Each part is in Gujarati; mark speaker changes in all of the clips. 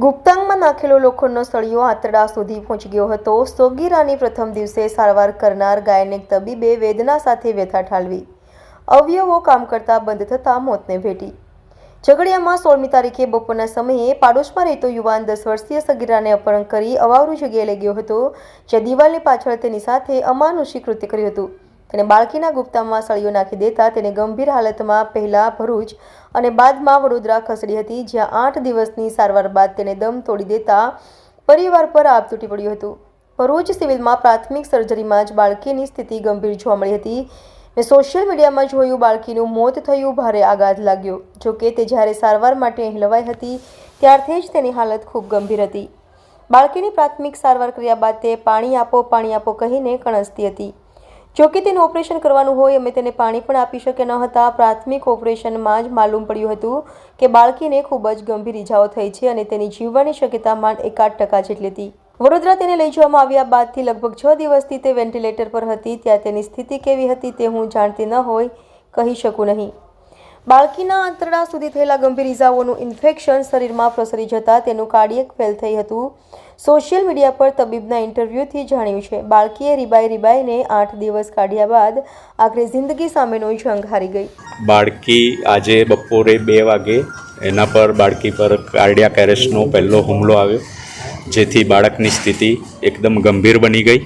Speaker 1: ગુપ્તાંગમાં નાખેલો લોખંડનો સળિયો આંતરડા સુધી પહોંચી ગયો હતો। સોગીરાની પ્રથમ દિવસે સારવાર કરનાર ગાયનેક તબીબે વેદના સાથે વ્યથા ઠાલવી અવયવો કામ કરતા બંધ થતાં મોતને ભેટી। ઝઘડિયામાં 16મી તારીખે બપોરના સમયે પાડોશમાં રહેતો યુવાન 10 વર્ષીય સગીરાને અપહરણ કરી અવાવરૂ જગ્યાએ લઈ ગયો હતો, જ્યાં દિવાલની પાછળ તેની સાથે અમાનુષી કૃત્ય કર્યું હતું। તેને બાળકીના ગુપ્તામાં સળિયો નાખી દેતા તેને ગંભીર હાલતમાં પહેલા ભરૂચ અને બાદમાં વડોદરા ખસેડી હતી, જ્યાં 8 દિવસની સારવાર બાદ તેને દમ તોડી દેતા પરિવાર પર આભ તૂટી પડ્યું હતું। ભરૂચ સિવિલમાં પ્રાથમિક સર્જરીમાં જ બાળકીની સ્થિતિ ગંભીર જોવા મળી હતી। મેં સોશિયલ મીડિયામાં જોયું બાળકીનું મોત થયું, ભારે આઘાત લાગ્યો। જોકે તે જ્યારે સારવાર માટે અહીં લવાઈ હતી ત્યારથી જ તેની હાલત ખૂબ ગંભીર હતી। બાળકીની પ્રાથમિક સારવાર કર્યા બાદ તે પાણી આપો કહીને કણસતી હતી। જોકે તેનું ઓપરેશન કરવાનું હોય અમે તેને પાણી પણ આપી શક્યા ન હતા। પ્રાથમિક ઓપરેશનમાં જ માલુમ પડ્યું હતું કે બાળકીને ખૂબ જ ગંભીર ઇજાઓ થઈ છે અને તેની જીવવાની શક્યતા માંડ 1% જેટલી હતી। વડોદરા તેને લઈ જવામાં આવ્યા બાદથી લગભગ 6 દિવસથી તે વેન્ટિલેટર પર હતી। ત્યાં તેની સ્થિતિ કેવી હતી તે હું જાણતી ન હોય કહી શકું નહીં। બાળકીના આંતરડા સુધી થયેલા ગંભીર ઇજાઓનું ઇન્ફેક્શન શરીરમાં પ્રસરી જતાં તેનું કાર્ડિયક ફેલ થઈ હતું। સોશિયલ મીડિયા પર તબીબના ઇન્ટરવ્યૂથી જાણ્યું છે બાળકીએ રીબાઈને 8 દિવસ કાઢ્યા બાદ આખરે જિંદગી સામેનો જંગ હારી ગઈ।
Speaker 2: બાળકી આજે બપોરે 2 વાગે એના પર બાળકી પર કાર્ડિયાક એરેસ્ટનો પહેલો હુમલો આવ્યો, જેથી બાળકની સ્થિતિ એકદમ ગંભીર બની ગઈ।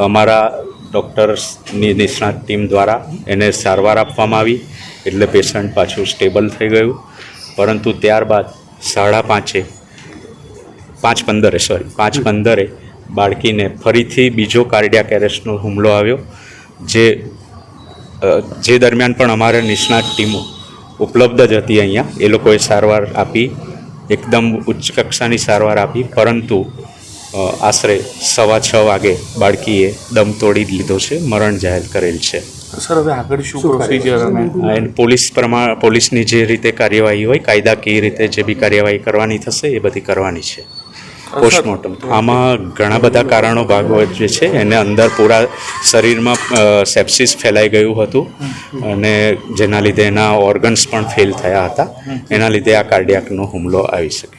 Speaker 2: અમારા ડૉક્ટર્સની નિષ્ણાત ટીમ દ્વારા એને સારવાર આપવામાં આવી એટલે પેશન્ટ પાછું સ્ટેબલ થઈ ગયું, પરંતુ ત્યારબાદ 5:15 બાળકીને ફરીથી બીજો કાર્ડિયાક એરેસ્ટનો હુમલો આવ્યો, જે દરમિયાન પણ અમારા નિષ્ણાત ટીમો ઉપલબ્ધ જ હતી અહીંયા। એ લોકોએ સારવાર આપી, એકદમ ઉચ્ચ કક્ષાની સારવાર આપી, પરંતુ આશરે 6:15 વાગે બાળકીએ દમ તોડી લીધો છે, મરણ જાહેર કરેલ છે।
Speaker 3: સર, હવે આગળ શું પ્રોસિજર અને
Speaker 2: પોલીસની જે રીતે કાર્યવાહી હોય, કાયદાકીય રીતે જે બી કાર્યવાહી કરવાની થશે એ બધી કરવાની છે। પોસ્ટમોર્ટમ આમાં ઘણા બધા કારણો ભાગ જે છે, એને અંદર પૂરા શરીરમાં સેપ્સિસ ફેલાઈ ગયું હતું અને જેના લીધે એના ઓર્ગન્સ પણ ફેલ થયા હતા, એના લીધે આ કાર્ડિયાકનો હુમલો આવી શકે।